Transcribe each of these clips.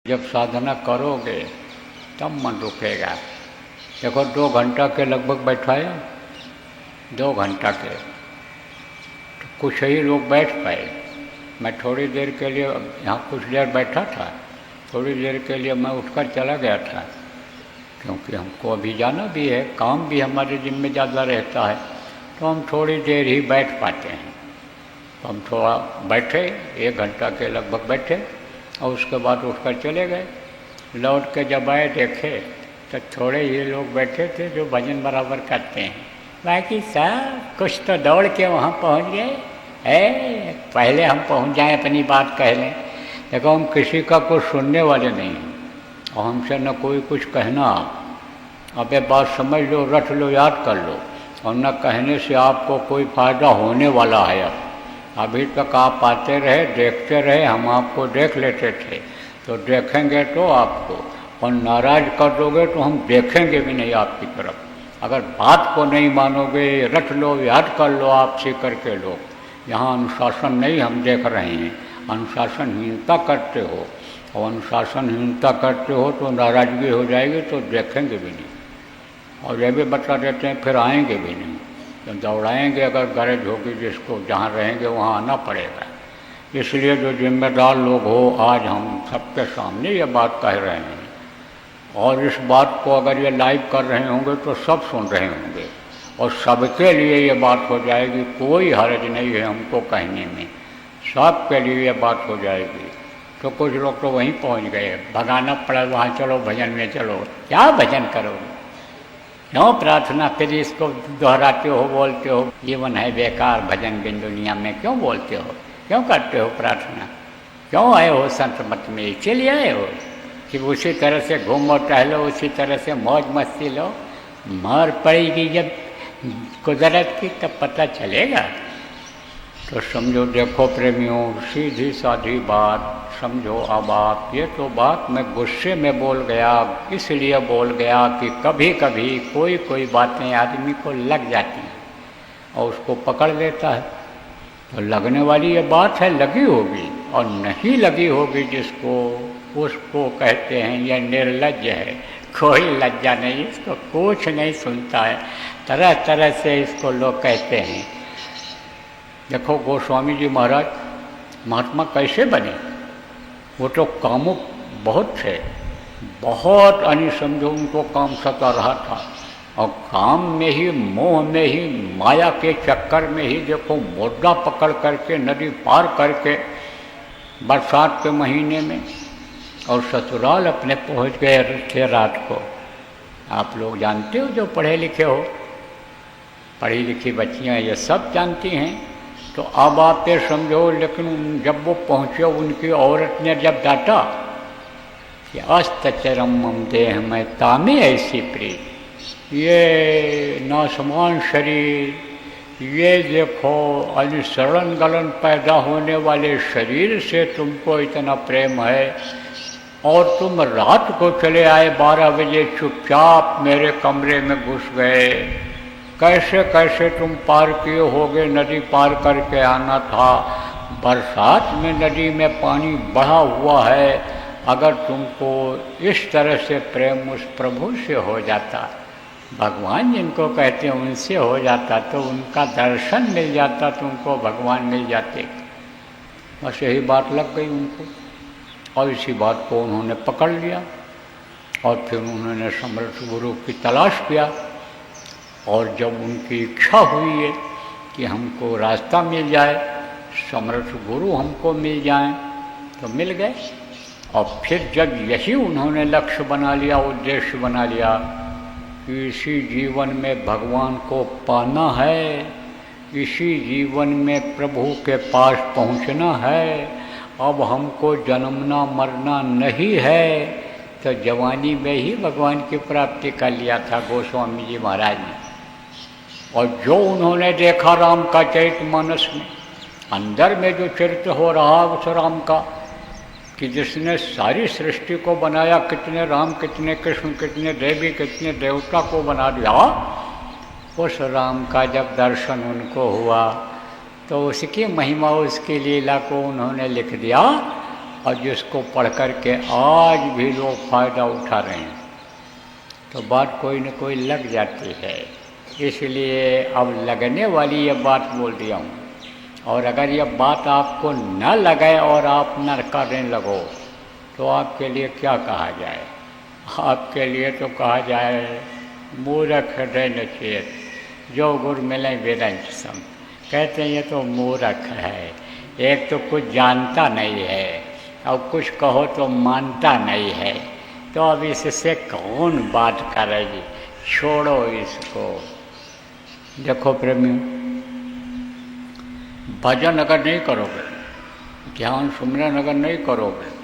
जब साधना करोगे तब मन रुकेगा। देखो 2 घंटा के लगभग बैठाया, 2 घंटा के तो कुछ ही लोग बैठ पाए। मैं थोड़ी देर के लिए यहाँ कुछ देर बैठा था, थोड़ी देर के लिए मैं उठकर चला गया था, क्योंकि हमको अभी जाना भी है, काम भी हमारे जिम्मे ज़्यादा रहता है, तो हम थोड़ी देर ही बैठ पाते हैं। तो हम थोड़ा बैठे, 1 घंटा के लगभग बैठे और उसके बाद उठकर चले गए। लौट के जब आए देखे तो थोड़े ही लोग बैठे थे जो भजन बराबर करते हैं, बाकी सब कुछ तो दौड़ के वहाँ पहुँच गए। पहले हम पहुँच जाएं, अपनी बात कह लें। देखो हम किसी का कुछ सुनने वाले नहीं हैं और हमसे न कोई कुछ कहना। अब ये बात समझ लो, रट लो, याद कर लो, और न कहने से आपको कोई फ़ायदा होने वाला है। अब अभी तक आप आते रहे, देखते रहे, हम आपको देख लेते थे, तो देखेंगे तो आपको, और नाराज़ कर दोगे तो हम देखेंगे भी नहीं आपकी तरफ। अगर बात को नहीं मानोगे, रट लो, याद कर लो आप सीकर के लोग। यहाँ अनुशासन नहीं हम देख रहे हैं, अनुशासनहीनता करते हो, और अनुशासनहीनता करते हो तो नाराज़गी हो जाएगी, तो देखेंगे भी नहीं। और ये भी बता देते हैं फिर आएंगे भी नहीं, तो दौड़ाएंगे अगर गरज होगी जिसको, जहाँ रहेंगे वहाँ आना पड़ेगा। इसलिए जो जिम्मेदार लोग हो, आज हम सबके सामने ये बात कह रहे हैं, और इस बात को अगर ये लाइव कर रहे होंगे तो सब सुन रहे होंगे, और सबके लिए ये बात हो जाएगी। कोई हर्ज नहीं है हमको कहने में, सबके लिए ये बात हो जाएगी। तो कुछ लोग तो वहीं पहुंच गए, भगाना पड़ा वहाँ, चलो भजन में चलो। क्या भजन करोगे, क्यों प्रार्थना फिर इसको दोहराते हो, बोलते हो जीवन है बेकार, भजन बिन दुनिया में क्यों बोलते हो, क्यों करते हो प्रार्थना, क्यों आए हो संत मत में, इसीलिए आए हो कि उसी तरह से घूमो टहलो, उसी तरह से मौज मस्ती लो। मार पड़ेगी जब कुदरत की तब पता चलेगा। तो समझो, देखो प्रेमियों, सीधी साधी बात समझो। अब आप ये तो बात मैं गुस्से में बोल गया, इसलिए बोल गया कि कभी कभी कोई कोई बातें आदमी को लग जाती हैं और उसको पकड़ लेता है। तो लगने वाली ये बात है, लगी होगी, और नहीं लगी होगी जिसको, उसको कहते हैं ये निर्लज्ज है। कोई लज्जा नहीं, इसको कुछ नहीं सुनता है, तरह तरह से इसको लोग कहते हैं। देखो गोस्वामी जी महाराज महात्मा कैसे बने, वो तो कामुक बहुत थे, बहुत यानी समझो उनको काम सता रहा था, और काम में ही, मोह में ही, माया के चक्कर में ही देखो मोर्दा पकड़ करके नदी पार करके बरसात के महीने में, और ससुराल अपने पहुंच गए थे रात को। आप लोग जानते हो, जो पढ़े लिखे हो, पढ़ी लिखी बच्चियां ये सब जानती हैं। तो अब आप ये समझो, लेकिन जब वो पहुँचे, उनकी औरत ने जब डांटा कि अस्तचरम देह में तामे ऐसी प्रीत, ये नासमान शरीर, ये देखो अनुसरण गलन पैदा होने वाले शरीर से तुमको इतना प्रेम है, और तुम रात को चले आए 12 बजे चुपचाप मेरे कमरे में घुस गए। कैसे कैसे तुम पार किए होगे, नदी पार करके आना था, बरसात में नदी में पानी बढ़ा हुआ है। अगर तुमको इस तरह से प्रेम उस प्रभु से हो जाता, भगवान जिनको कहते हैं उनसे हो जाता, तो उनका दर्शन मिल जाता, तुमको भगवान मिल जाते। बस यही बात लग गई उनको, और इसी बात को उन्होंने पकड़ लिया, और फिर उन्होंने समर्थ गुरु की तलाश किया। और जब उनकी इच्छा हुई है कि हमको रास्ता मिल जाए, समर्थ गुरु हमको मिल जाएं, तो मिल गए। और फिर जब यही उन्होंने लक्ष्य बना लिया, उद्देश्य बना लिया कि इसी जीवन में भगवान को पाना है, इसी जीवन में प्रभु के पास पहुंचना है, अब हमको जन्मना मरना नहीं है, तो जवानी में ही भगवान की प्राप्ति कर लिया था गोस्वामी जी महाराज ने। और जो उन्होंने देखा राम का चरितमानस में, अंदर में जो चरित्र हो रहा उस राम का, कि जिसने सारी सृष्टि को बनाया, कितने राम, कितने कृष्ण, कितने देवी, कितने देवता को बना दिया, उस राम का जब दर्शन उनको हुआ तो उसकी महिमा, उसकी लीला को उन्होंने लिख दिया, और जिसको पढ़ कर के आज भी लोग फ़ायदा उठा रहे हैं, तो बात कोई न कोई लग जाती है। इसलिए अब लगने वाली ये बात बोल दिया हूँ। और अगर ये बात आपको न लगे और आप न करने लगो तो आपके लिए क्या कहा जाए? आपके लिए तो कहा जाए मूर्ख हृदय नचेत, जो गुर मिले विरंच सम। कहते हैं ये तो मूर्ख है, एक तो कुछ जानता नहीं है और कुछ कहो तो मानता नहीं है, तो अब इससे कौन बात करेगी, छोड़ो इसको। देखो प्रेमियों, भजन अगर नहीं करोगे, ध्यान सुमिरन अगर नहीं करोगे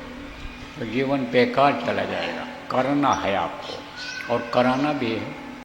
तो जीवन बेकार चला जाएगा। करना है आपको और कराना भी है।